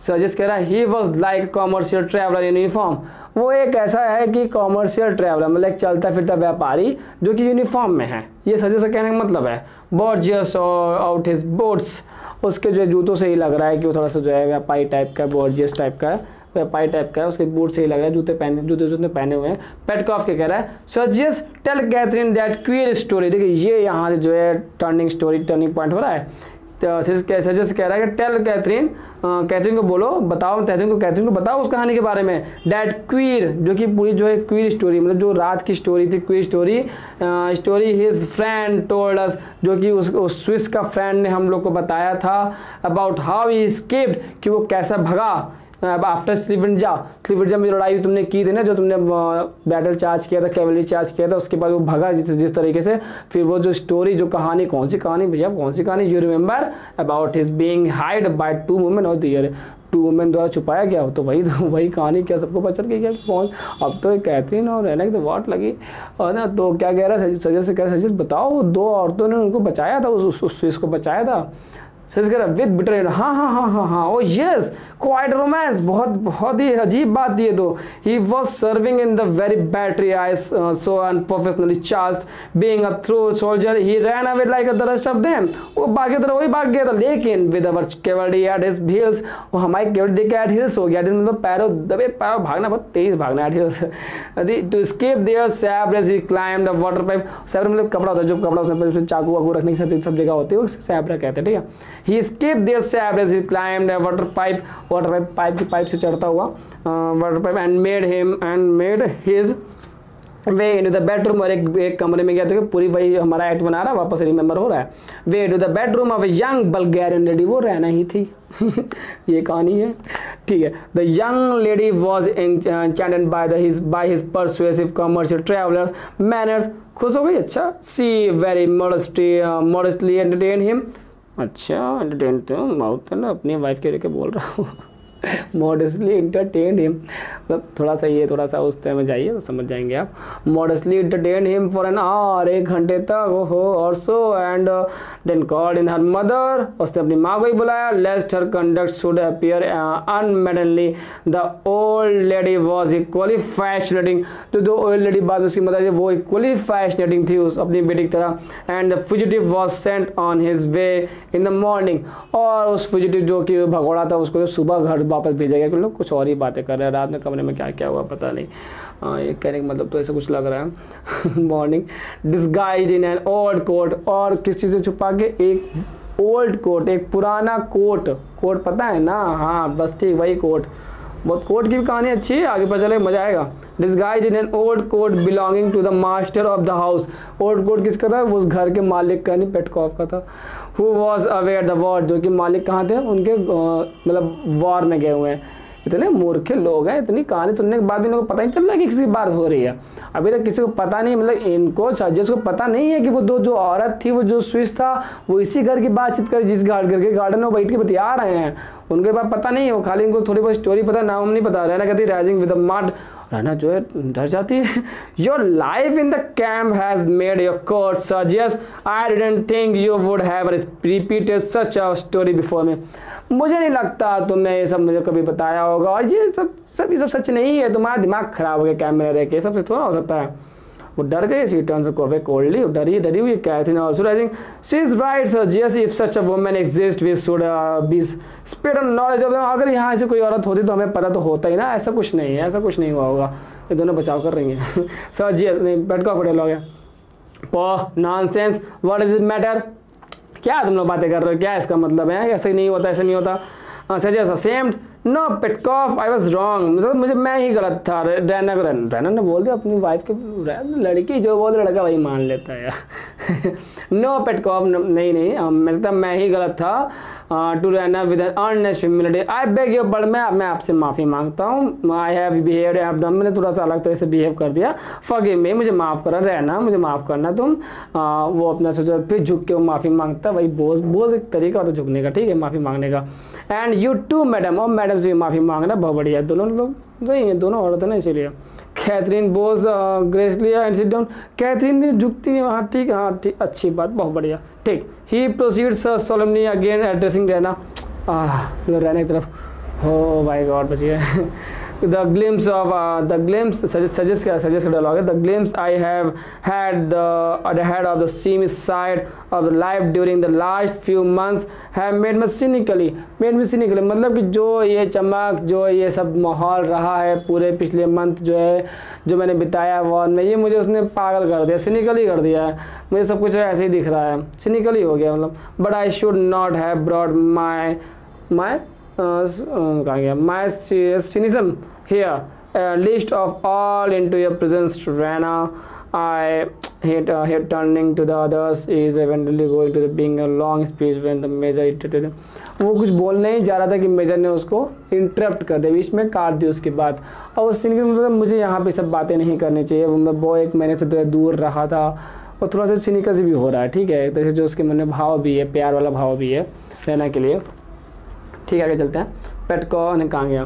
सजेस्ट कह रहा है he was like commercial traveller in uniform, वो एक ऐसा है कि कॉमर्शियल ट्रैवलर मतलब एक चलता फिरता व्यापारी जो कि यूनिफॉर्म में है। ये सजेस्ट कहने का मतलब है बॉर्जियस और आउट हिज बोट्स, उसके जो जूतों से ही लग रहा है कि वो थोड़ा सा जो है व्यापारी टाइप का, बॉर्जियस टाइप का, व्यापारी टाइप का है, उसके बूट से ही लग रहा है, जूते पहने हुए हैं। पेटकॉफ के कह रहा है सजेस्ट tell Catherine that queer story, देखिए ये यहाँ से जो है टर्निंग पॉइंट हो रहा है। सजेस्ट कह रहा है कि टेल कैथरीन, कैथरीन को बोलो, बताओ कैथरीन को बताओ उस कहानी के बारे में। डैट क्वीर, जो कि पूरी जो है क्वीर स्टोरी मतलब जो रात की स्टोरी थी, queer story his friend told us, जो कि उस स्विस का फ्रेंड ने हम लोग को बताया था, अबाउट हाउ ही एस्केप्ड, कि वो कैसा भगा आफ्टर स्लीवरजा में लड़ाई तुमने की थी ना, जो तुमने बैटल चार्ज किया था, कैवलरी चार्ज किया था, उसके बाद वो भगा जिस तरीके से। फिर वो जो स्टोरी, जो कहानी, कौन सी कहानी भैया, कौन सी कहानी, you remember about his being hide by 2 women और द 2 वुमेन द्वारा छुपाया गया, तो वही कहानी क्या सबको पता चल गई क्या कौन। अब तो कैथरीन और रहना की तो वाट लगी और ना, तो क्या कह रहा है सजेस्ट बताओ 2 औरतों ने उनको बचाया था, उस स्विस को बचाया था। विद बिटर, हाँ, ओ यस, क्वाइट रोमांस, बहुत ही अजीब बात ये तो। He was serving in the very battery I so unprofessionally charged being a through soldier, he ran away like the rest of them, वो भागे तरह वही भाग गया था। लेकिन with our cavalry at his heels, वो हमारी कैवलरी देख के एट हील्स हो गया, मतलब पैरों दबे, पैरों भागना बहुत तेज भागना at heels. To escape their sabre as he climb the water pipe, sabre मतलब कपड़ा होता है, जो कपड़ा उसमें चाकू वाकू रखने की सब जगह होती है, वो सैब्रा कहते हैं, ठीक है। He escaped their sabre as he climbed a water pipe से चढ़ता हुआ water pipe and made his way into the bedroom, और एक कमरे में गया, तो पूरी वही हमारा एक्ट बना रहा है, वापस रिमेंबर हो रहा है। Way to the bedroom of a young Bulgarian lady, वो रहना ही थी ये कहानी है, ठीक है। The young lady was enchanted by his persuasive commercial travelers manners, खुश हो गई, अच्छा। She very modestly entertained him, अच्छा एंटरटेन तो माउथ है ना, अपनी वाइफ के लेके बोल रहा हूँ मॉडेस्टली एंटरटेन हिम, मतलब थोड़ा सा ये थोड़ा सा उस तरह में जाइए तो समझ जाएंगे आप। Modestly entertain him for an hour, 1 घंटे तक, ओहो और so, and then called in her mother, उसने अपनी माँ को ही बुलाया। Lest her conduct should appear unmaidenly, the old lady was equally fascinating, जो ओल्ड लेडी बाद उसकी मदर वो इक्वली फैशनेटिंग थी उस अपनी बेटी की तरह। And the fugitive was sent on his way in the morning, और उस फुजिटिव जो कि भगोड़ा था उसको सुबह घर वापस भेजा गया, कि लोग कुछ और ही बातें कर रहे हैं, रात में कमरे में क्या क्या हुआ पता नहीं। ये कहने का मतलब तो ऐसा कुछ लग रहा है morning disguised in an old coat, और किस चीज़ से छुपा के, एक ओल्ड कोट, एक पुराना कोट पता है ना, हाँ बस ठीक वही कोट। बहुत कोट की भी कहानी अच्छी है, आगे पता चले मजा आएगा। Disguised in an old coat belonging to the master of the house, old coat किसका था, वो उस घर के मालिक का नहीं, पेटकॉफ का था। Who was aware the war, जो कि मालिक कहाँ थे, उनके मतलब वॉर में गए हुए हैं। इतने मूर्ख लोग हैं, इतनी कहानी सुनने के बाद भी इनको पता नहीं चल रहा कि किसी बात हो रही है, अभी तक किसी को पता नहीं, मतलब इनको सजेस्ट को पता नहीं है कि वो जो औरत थी, वो जो स्विस था, वो इसी घर की बातचीत कर, जिस घर के गार्डन में बैठ के बतिया रहे हैं, उनके पास पता नहीं है, वो खाली इनको थोड़ी बहुत स्टोरी पता, नाम नहीं पता। रहना कहती राइजिंग विद द मड, रहना जो है डर जाती है। Your life in the camp has made your course suggest, I didn't think you would have repeated such a story before me, मुझे नहीं लगता तुमने ये सब मुझे कभी बताया होगा, और ये सब सच नहीं है, तुम्हारा दिमाग खराब हो गया कैंप में रह के, सबसे थोड़ा हो सकता है। वो डर गई, शी टर्न्स अवे कोल्डली, डरी हुई Catherine also rising, she is right sir yes if such a woman exist we should be spread on knowledge of, अगर यहाँ से कोई औरत होती तो हमें पता तो होता ही ना, ऐसा कुछ नहीं है, ऐसा कुछ नहीं हुआ होगा, ये दोनों बचाव कर रही हैं सर जी नहीं पेटकॉक पटेल हो गया, nonsense what is it matter, क्या तुम लोग बातें कर रहे हो, क्या इसका मतलब है, ऐसे नहीं होता, ऐसे नहीं होता, सजेस्ट ashamed no Petkoff I was wrong, मतलब मुझे मैं ही गलत था, रैना ने बोल दिया अपनी वाइफ के, लड़की जो बोल लड़का वही मान लेता है नो पेटकॉफ नहीं मतलब मैं ही गलत था, to Raina with an earnest humility I beg you, but मैं आपसे माफ़ी मांगता हूँ, I have behaved, I have done, मैंने थोड़ा सा अलग तरह से बिहेव कर दिया, फॉरगिव मी, मुझे माफ़ करा, रहना मुझे माफ़ करना तुम, वो अपना सोचा, फिर झुक के वो माफ़ी मांगता, वही बोझ एक तरीका होता झुकने का, ठीक है, माफ़ी मांगने का, एंड यू टू मैडम, और मैडम से भी माफ़ी मांगना, बहुत बढ़िया, दोनों लोग वही हैं, दोनों औरत है ना, इसीलिए Catherine bows gracefully and sit down, Catherine भी झुकती है, हाँ ठीक, अच्छी बात, बहुत बढ़िया, ठीक, he proceeds solemnly again addressing Raina, Raina की तरफ, हो माय गॉड बचिए the glimpse of the glimpse suggest dialogue, the glimpse I have had ahead of the seamy side of the life during the last few months have made me cynically मतलब कि जो ये चमक, जो ये सब माहौल रहा है पूरे पिछले मंथ जो है, जो मैंने बिताया वॉर में, ये मुझे उसने पागल कर दिया, सिनिकली कर दिया है, मुझे सब कुछ ऐसे ही दिख रहा है, सिनिकली हो गया मतलब, but I should not have brought my कहाँ गया my cynicism here, least of all into your presence, Rana. I hate turning to the others is eventually going to being a long speech when the major interrupted. वो कुछ बोलने ही जा रहा था कि मेजर ने उसको इंटरप्ट कर दिया, बीच में काट दी उसकी बात, और उस सीन के मतलब मुझे यहाँ पे सब बातें नहीं करनी चाहिए, मैं वो एक महीने से दूर रहा था, और थोड़ा सा सिनिकल भी हो रहा है, ठीक है, तो जो उसके मन में भाव भी है, प्यार वाला भाव भी है रहना के लिए, ठीक है, आगे चलते हैं। पेटकॉफ ने कहाँ गया,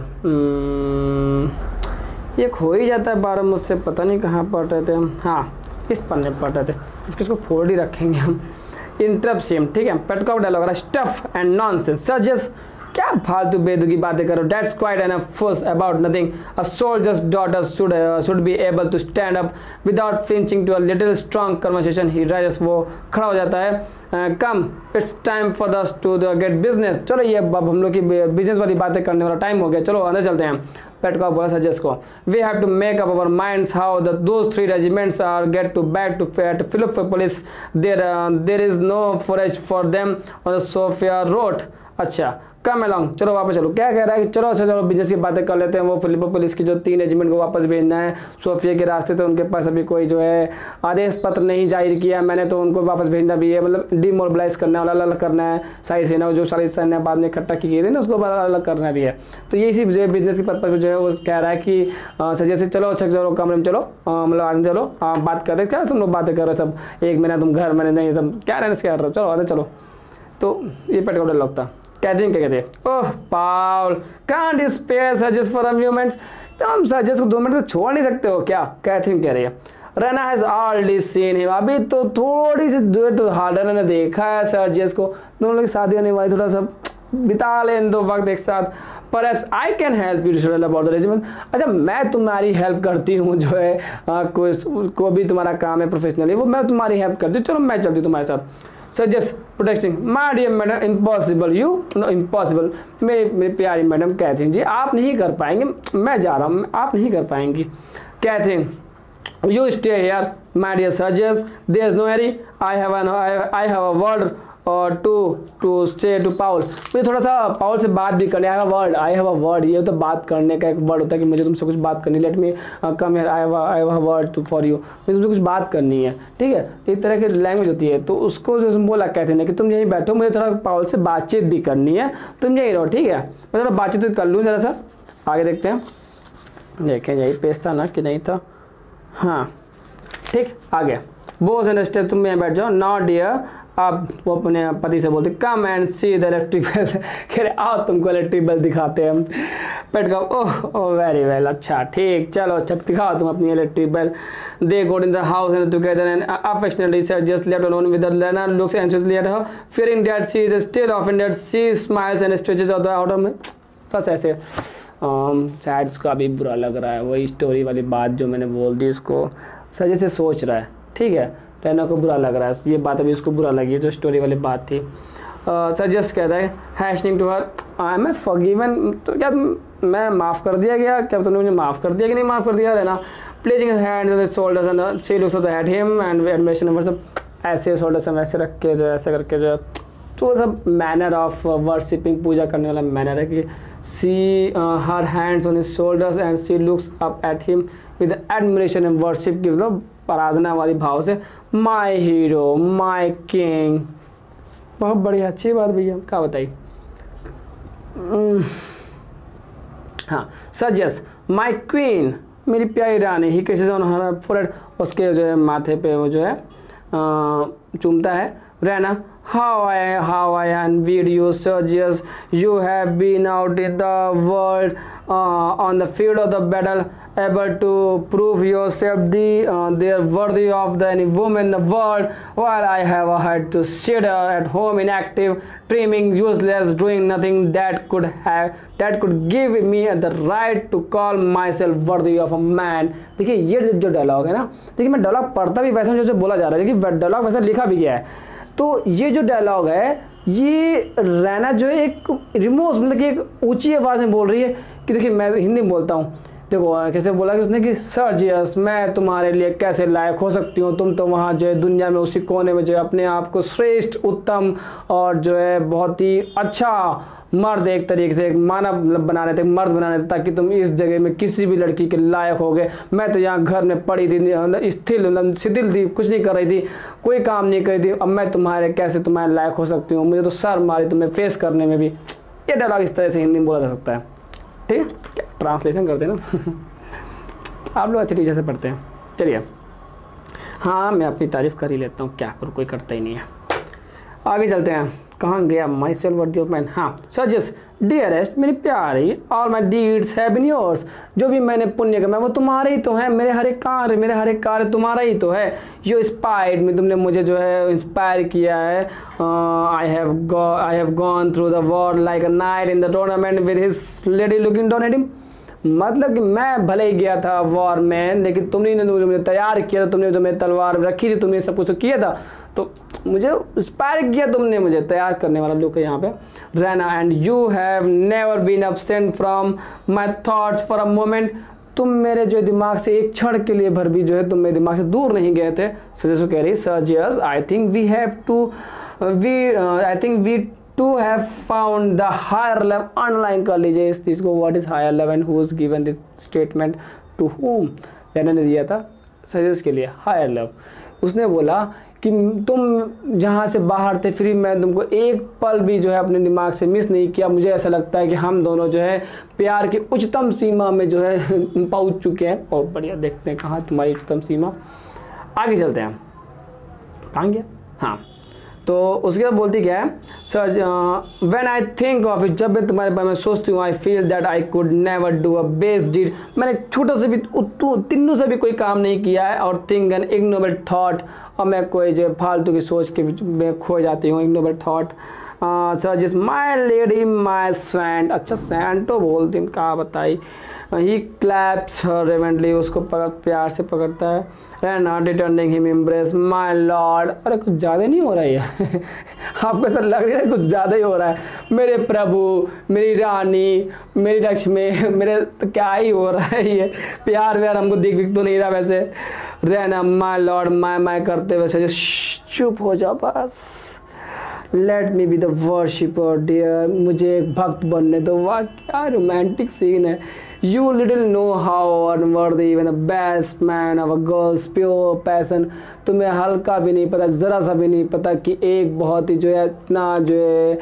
ये खो ही जाता है बार मुझसे, पता नहीं कहाँ पढ़ रहे थे हम, हाँ इस पन्ने पढ़ रहे थे, इसको फोल्ड ही रखेंगे हम, इंटरप्ट सेम, ठीक है, पेटकॉफ डायलॉग रहा, स्टफ एंड नॉनसेंस सजेस्ट, क्या फालतू बेदुगी बातें करो, that's quite enough fuss about nothing, a soldier's daughter should be able to stand up without flinching to a little strong conversation, he rises, वो खड़ा हो जाता है, come it's time for this to the get business, चलो ये अब हम लोग की बिजनेस वाली बातें करने वाला टाइम हो गया, चलो अंदर चलते हैं। पेटकॉफ बोला सजेस्ट को, we have to make up our minds how the those 3 regiments are get to back to Philippopolis, there is no forest for them on the Sofia road, अच्छा कम अलॉन्ग, चलो वापस चलो, क्या कह रहा है कि चलो अच्छा चलो बिजनेस की बातें कर लेते हैं, वो फिलिपोलिस की जो 3 रेजिमेंट को वापस भेजना है सोफिया के रास्ते, तो उनके पास अभी कोई जो है आदेश पत्र नहीं जाहिर किया मैंने, तो उनको वापस भेजना भी है, मतलब डिमोबिलाइज करना है, अलग करना है सारी सेना, जो सारी सेना बाद में इकट्ठा की गई थी ना, उसको अलग करना भी है, तो ये इसी जो बिजनेस के पर्पज में जो है वो कह रहा है कि सजेस्ट चलो अच्छा चलो कमरे में चलो, मतलब आगे चलो बात कर रहे, क्या तुम लोग बातें कर रहे सब, एक महीना तुम घर मैंने नहीं, सब क्या रहने से कह रहे हो, चलो आगे चलो, तो ये पेटकॉफ लगता। कैथरीन क्या कहते हैं, oh Paul can't you spare सजेस्ट फॉर अ फ्यू मिनट्स, तुम सजेस्ट को 2 मिनट छोड़ नहीं सकते हो क्या, कैथरीन कह रही है। Raina has already seen him, अभी तो थोड़ी सी दूर तो हार्डर ने देखा है सजेस्ट को, दोनों लोग शादी होने वाली, थोड़ा सा बिता लें 2 वक्त एक साथ, perhaps I can help you too about the regiment, अच्छा मैं तुम्हारी हेल्प करती हूँ जो है को भी तुम्हारा काम है प्रोफेशनली, वो मैं तुम्हारी हेल्प करती हूँ, चलो मैं चलती हूँ तुम्हारे साथ। सजेस्ट protecting my dear madam impossible, you know impossible, मेरी प्यारी मैडम कैथरीन जी आप नहीं कर पाएंगे, मैं जा रहा हूँ, आप नहीं कर पाएंगी। Catherine you stay here my dear सजेस्ट, there is no hurry, I have a word or two stay to Paul, मुझे थोड़ा सा पाउल से बात भी करनी, आई हैव अ वर्ड, ये तो बात करने का एक वर्ड होता है कि मुझे तुमसे कुछ बात करनी, let me come here, I have a word for you, मुझे तुमसे कुछ बात करनी है, ठीक है, एक तरह की लैंग्वेज होती है, तो उसको जो बोला कहते हैं कि तुम यहीं बैठो, मुझे थोड़ा पाउल से बातचीत भी करनी है, तुम यहीं रहो, ठीक है, मैं थोड़ा बातचीत कर लूँ जरा सा, आगे देखते हैं, देखें यही पेज था ना कि नहीं था, हाँ ठीक आगे, बोस एंड स्टे तुम यहाँ बैठ जाओ, नॉट डियर, आप वो अपने पति से बोलते come and see the electric bell, कह रहे आओ तुमको इलेक्ट्रिक बेल दिखाते हैं हम, पेटकॉफ ओह वेरी वेल, अच्छा ठीक चलो अच्छा दिखाओ तुम अपनी electric bell, they go in the house and together and affectionately said just left alone with the learner looks anxiously at her fearing that she is still offended, she smiles and stretches out the outer में, बस ऐसे शायद इसको अभी बुरा लग रहा है, वही स्टोरी वाली बात जो मैंने बोल दी इसको, सजे से सोच रहा है, ठीक है। रैना को बुरा लग रहा है, ये बात अभी उसको बुरा लगी, जो स्टोरी वाली बात थी। सजेस्ट कहता है hastening to her I am forgiven, तो क्या मैं माफ़ कर दिया गया, क्या तुमने मुझे माफ़ कर दिया कि नहीं माफ़ कर दिया। Raina placing his hand on his shoulders and she looks at him and admiration, मतलब ऐसे शोल्डर्स में ऐसे रख के जो ऐसे करके जो, तो सब मैनर ऑफ वर्शिपिंग, पूजा करने वाला मैनर है कि see her hands on his shoulders and she looks up at him with admiration and worship की, मतलब आराधना वाली भाव से, माय हीरो माय किंग। बहुत बढ़िया, अच्छी बात भैया, क्या बताइए। हाँ सजेस माय क्वीन, मेरी प्यारी रानी, ही किसेस ऑन हर फोरहेड, उसके जो है माथे पे वो जो है चूमता है। रहना how I envied you, Sergius. You have been out in the world on the field of the battle, able to prove yourself they're worthy of any woman in the world, while I have had to sit at home inactive, dreaming, useless, doing nothing that could give me the right to call myself worthy of a man। देखिए ये जो डायलॉग है ना, देखिए मैं डायलॉग पढ़ता भी वैसा जो बोला जा रहा है, देखिए डायलॉग वैसा लिखा भी गया है। तो ये जो डायलॉग है, ये रैना जो है एक रिमोस, मतलब कि एक ऊंची आवाज़ में बोल रही है कि देखिए मैं हिंदी में बोलता हूँ, देखो कैसे बोला कि उसने कि सर्जियस मैं तुम्हारे लिए कैसे लायक हो सकती हूँ, तुम तो वहाँ जो है दुनिया में उसी कोने में जो है अपने आप को श्रेष्ठ, उत्तम और जो है बहुत ही अच्छा मर्द, एक तरीके से एक मानव बनाने थे, मर्द बनाने थे, ताकि तुम इस जगह में किसी भी लड़की के लायक हो गए। मैं तो यहाँ घर में पड़ी थी, शिथिल थी, कुछ नहीं कर रही थी, कोई काम नहीं कर रही थी, अब मैं कैसे तुम्हारे लायक हो सकती हूँ, मुझे तो सर मारी तुम्हें फेस करने में भी। ये डायलॉग इस तरह से हिंदी में बोला जा सकता है, ठीक है, क्या ट्रांसलेशन करते हैं ना आप लोग अच्छे टीचर से पढ़ते हैं। चलिए हाँ मैं अपनी तारीफ कर ही लेता हूँ, क्या करूँ, कोई करता ही नहीं है। आगे चलते हैं, कहाँ गया my self worthy of man. हाँ सजेस्ट डियरेस्ट, मेरी प्यारी, all my deeds have been yours, जो भी मैंने पुण्य कमाया वो तुम्हारे ही तो है, मेरे हर एक कार्य तुम्हारा ही तो है। यू इंस्पायर्ड मी, तुमने मुझे जो है इंस्पायर किया है। I have gone through the war like a night in the tournament with his lady looking down at him, मतलब कि मैं भले ही गया था वॉर में, लेकिन तुमने जो मुझे तैयार किया था, तुमने जो मेरी तलवार रखी थी, तुमने सब कुछ किया था, तो मुझे इंस्पायर किया तुमने, मुझे तैयार करने वाला लोग है यहाँ पे। Raina and you have never been absent from my thoughts for a moment, तुम मेरे जो दिमाग से एक क्षण के लिए भर भी जो है तुम मेरे दिमाग से दूर नहीं गए थे। सजेस्ट कह रही Sergius I think we two have found the higher level, underline कर लीजिए इस चीज़ को, what is higher level and who is given this statement to home. Raina ने दिया था सजेस्ट के लिए हायर लेवल, उसने बोला कि तुम जहाँ से बाहर थे फिर मैं तुमको एक पल भी जो है अपने दिमाग से मिस नहीं किया। मुझे ऐसा लगता है कि हम दोनों जो है प्यार की उच्चतम सीमा में जो है पहुँच चुके हैं। बहुत बढ़िया, देखते हैं कहाँ तुम्हारी उच्चतम सीमा। आगे चलते हैं, कहाँ गया, हाँ तो उसके बाद बोलती क्या है, sir when I think of it, जब मैं तुम्हारे बारे में सोचती हूँ, I feel that I could never do a base deed, मैंने छोटा से भी तिन्नों से भी कोई काम नहीं किया है, और थिंक एन इग्नोबल थॉट, और मैं कोई जो फालतू की सोच के में खो जाती हूँ, इग्नोबल थॉट। सर जिस माई लेडी माई सैंड, अच्छा सैंटो बोलती हूँ, कहा बताई। ही क्लैप्स हर रेवेंटली, उसको प्यार से पकड़ता है। रहना returning him embrace my lord, अरे कुछ ज़्यादा नहीं हो रहा है आपको ऐसा लग रहा है कुछ ज़्यादा ही हो रहा है, मेरे प्रभु, मेरी रानी, मेरी लक्ष्मी, मेरे तो क्या ही हो रहा है ये प्यार व्यार हमको दिख तो नहीं रहा वैसे। रहना माई लॉर्ड माई करते वैसे चुप हो जाओ बस। Let me be the worshipper dear, मुझे एक भक्त बनने दो। वाह क्या रोमांटिक सीन है। You little know how unworthy even the best man of a girl's pure passion, तुम्हें हल्का भी नहीं पता, ज़रा सा भी नहीं पता कि एक बहुत ही जो है इतना जो है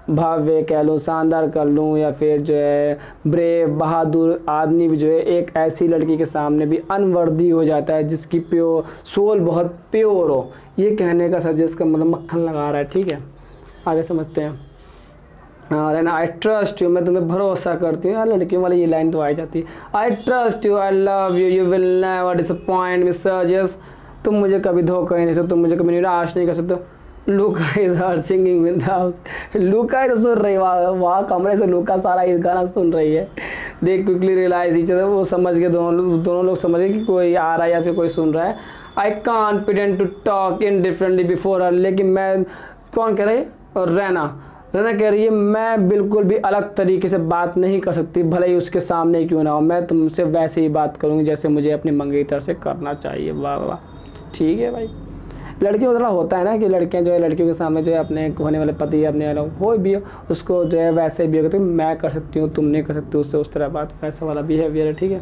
भव्य कह लूँ, शानदार कर लूँ, या फिर जो है ब्रेव बहादुर आदमी भी जो है एक ऐसी लड़की के सामने भी अनवर्दी हो जाता है जिसकी प्योर सोल बहुत प्योर हो। ये कहने का सजेस्ट का मतलब मक्खन लगा रहा है, ठीक है। आगे समझते हैं। रहना आई ट्रस्ट यू, मैं तुम्हें भरोसा करती हूँ। यार लड़कियों वाली ये लाइन तो आ जाती है। I trust you, I love you, you will never disappoint me Sergius, तुम मुझे कभी धोखा नहीं सकते, तुम मुझे कभी निराश नहीं कर सकते। लूका is her singing with the house. लूका तो सुन रही वहाँ कमरे से लूका सारा इस गाना सुन रही है। They quickly realise each other, वो समझ गए, दोनों लोग समझ गए कि कोई आ रहा है या फिर कोई सुन रहा है। I can't pretend to talk indifferently before her, लेकिन मैं, कौन कह रही है? और रैना कह रही है मैं बिल्कुल भी अलग तरीके से बात नहीं कर सकती, भले ही उसके सामने क्यों ना हो, मैं तुमसे वैसे ही बात करूँगी जैसे मुझे अपनी मंगेतर से करना चाहिए। वाह वाह, ठीक है भाई। लड़कियों को थोड़ा होता है ना कि लड़कियां जो है लड़कियों के सामने जो है अपने होने वाले पति, अपने वाला कोई भी हो, उसको जो है वैसे भी कहते हैं मैं कर सकती हूँ तुम नहीं कर सकती, उससे उस तरह बात, वैसा वाला बिहेवियर है। ठीक है,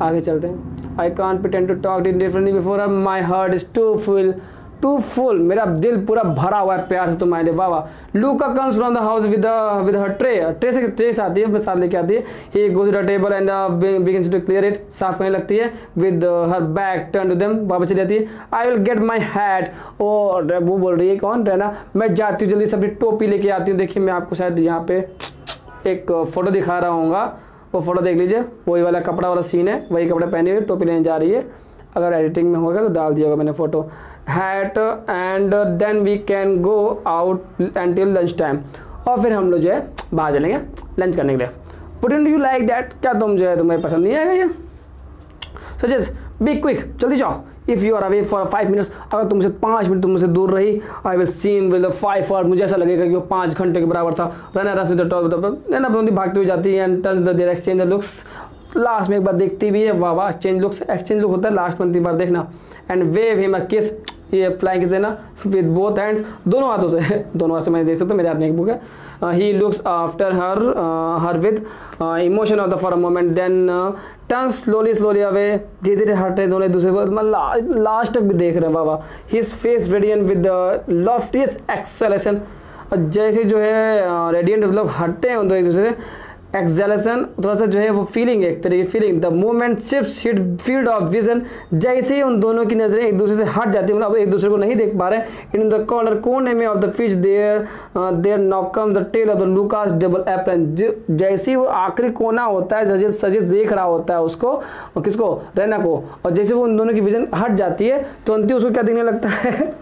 आगे चलते हैं। I can't pretend to talk indifferently before my heart is too full, मेरा दिल पूरा भरा हुआ है प्यार से तुम्हारे लिए। वाह वाह। Luca comes from the house with her tray से आती है, साथ लेके आती है। He goes to the table and begins to clear it, साफ करने लगती है। With her back turn to them, वापस चली जाती है। I will get my hat, और वो बोल रही है कौन? रहना, मैं जाती हूँ जल्दी से अपनी टोपी लेके आती हूँ। देखिए मैं आपको शायद यहाँ पे एक फोटो दिखा रहा हूँ, वो फोटो देख लीजिए, वही वाला कपड़ा वाला सीन है, वही कपड़े पहने हुए टोपी लेने जा रही है। अगर एडिटिंग में होगा तो डाल दिया होगा मैंने photo. Hat and then we can go out until lunch time, और फिर हम लोग जो है बाहर चलेंगे लंच करने के लिए। वुडंट यू लाइक दैट, क्या तुम जो है तुम्हें पसंद नहीं आएगा ये? सजेस्ट बी क्विक, जल्दी जाओ। If you are away for 5 minutes, अगर तुमसे 5 मिनट तुमसे दूर रही, I will seem will 5 hour, मुझे ऐसा लगेगा कि वो 5 घंटे के बराबर था। रन रन भागती हुई जाती है and turn the their exchange looks, last में एक बार देखती भी है। वाह वाह, एक्सचेंज लुक होता है लास्ट में 3 बार देखना। एंड वेव हिम अ किस, ये अप्लाई किस देना विद बोथ हैंड्स, दोनों हाथों से, दोनों हाथ से मैं देख सकता हूँ, मेरे हाथ में एक बुक है। He looks after her with emotion of the for a moment, then turn slowly away, धीरे धीरे हटे दोनों दूसरे को, मतलब लास्ट तक भी देख रहे हैं। बाबा his face radiant with loftiest exaltation, जैसे जो है रेडियंट मतलब हटते हैं दोनों एक दूसरे से, एक्सेलेशन थोड़ा सा जो है वो फीलिंग, एक तरीके की feeling. The moment shift hit field of vision, जैसे ही उन दोनों की नजरें एक दूसरे से हट जाती है, मतलब एक दूसरे को नहीं देख पा रहे हैं। इन द कॉर्नर कोने में of the fish there now comes the tail of the Lucas double apron, जैसे ही वो आखिरी कोना होता है, सजिश देख रहा होता है उसको, और किसको? रैना को, और जैसे वो उन दोनों की विजन हट जाती है तो अंतिम उसको क्या दिखने लगता है?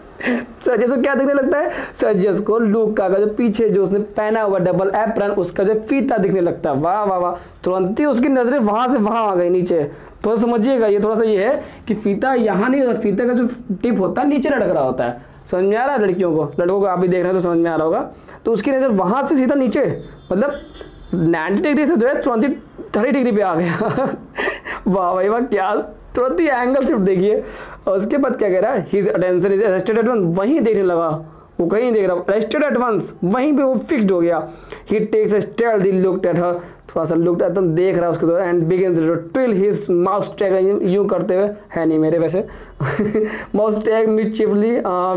सर्जियस को क्या दिखने लगता है? सर्जियस को लूका का जो पीछे जो उसने पहना हुआ डबल एप्रन, उसका जो फीता दिखने लगता है। वाह वाह वाह, तुरंत ही उसकी नजरें वहां से वहां आ गई नीचे। तो समझिएगा ये थोड़ा सा ये है कि फीता यहाँ नहीं होता, फीता का जो टिप होता है नीचे लटक रहा होता है। समझ में आ रहा है लड़कियों को? लड़कों को आप भी देख रहे हैं तो समझ में आ रहा होगा। तो उसकी नजर वहां से सीधा नीचे, मतलब 90 डिग्री से जो है तुरंत 30 डिग्री पे आ गया। वाह भाई वाह, क्या तुरंत ही एंगल शिफ्ट देखिए। और उसके बाद क्या कह रहा है? His attention is arrested at once, वहीं देखने लगा, वो कहीं देख रहा, अरेस्टेड एट वंस, वहीं पे वो फिक्स्ड हो गया। He takes a stealthy look at her, थोड़ा सा लुक एकदम देख रहा है उसको, and begins to twirl his moustache, यूं करते हुए, है नहीं मेरे वैसे, moustache mischievously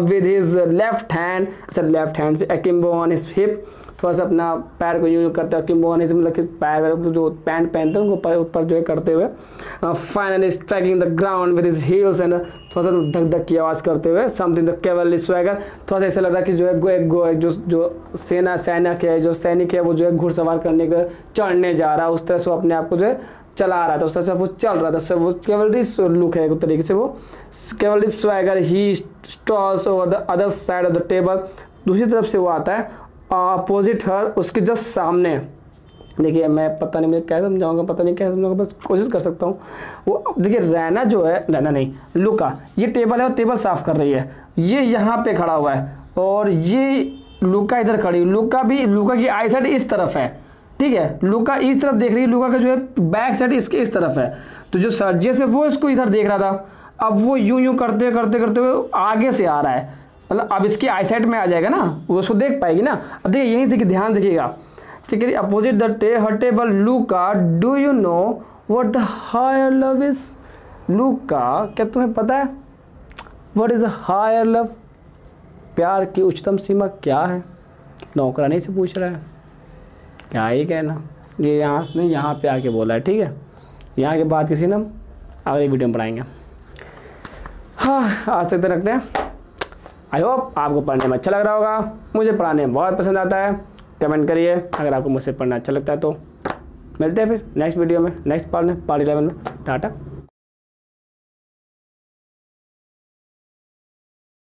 with his left hand, अच्छा लेफ्ट हैंड से अकिम्बो ऑन हिज हिप, थोड़ा सा अपना पैर को यूं करते हैं अकिम्बो ऑन हिज, मतलब कि पैर जो पैंट पहनते हैं उनको ऊपर जो है करते हुए, finally striking the ground with his heels and थोड़ा सा धक धक की आवाज़ करते हुए, समथिंग द कैवलरी स्वैगर, थोड़ा सा ऐसा लग रहा है कि जो है जो सैनिक है, जो सैनिक है वो जो है घुड़सवार करने का चढ़ने जा रहा है, उस तरह से वो अपने आप को जो है चला रहा था, उस तरह से वो चल रहा था। वो कैवलरी लुक है एक तरीके से, वो cavalry swagger. He stalls over the other side of the table, दूसरी तरफ से वो आता है अपोजिट हर, उसके जस्ट सामने। देखिए मैं पता नहीं मैं क्या समझाऊंगा, पता नहीं क्या समझाऊंगा, बस कोशिश कर सकता हूँ। वो देखिए रैना जो है, रैना नहीं लूका, ये टेबल है और टेबल साफ कर रही है, ये यहाँ पे खड़ा हुआ है और ये लूका इधर खड़ी, लूका की आई साइड इस तरफ है, ठीक है, लूका इस तरफ देख रही है, लूका का जो है बैक साइड इसके इस तरफ है। तो जो सर्जियस है वो इसको इधर देख रहा था, अब वो यूं करते हुए आगे से आ रहा है, मतलब अब इसकी आई साइड में आ जाएगा ना, वो उसको देख पाएगी ना। अब देखिए यहीं देखिए, ध्यान देखिएगा, ठीक है, opposite the her table Luca, do you know what the higher love is? Luca, क्या तुम्हें पता है what is the higher love? प्यार की उच्चतम सीमा क्या है? नौकरानी से पूछ रहा है, क्या ही कहना, ये यहाँ पे आके बोला है, ठीक है। यहाँ के बाद किसी ने हम अगली वीडियो में पढ़ाएंगे। हाँ, आज तक रखते हैं। आई होप आपको पढ़ने में अच्छा लग रहा होगा, मुझे पढ़ाने में बहुत पसंद आता है। कमेंट करिए अगर आपको मुझसे पढ़ना अच्छा लगता है तो। मिलते हैं फिर नेक्स्ट वीडियो में, नेक्स्ट पार्ट में, पार्ट 11 में। टाटा।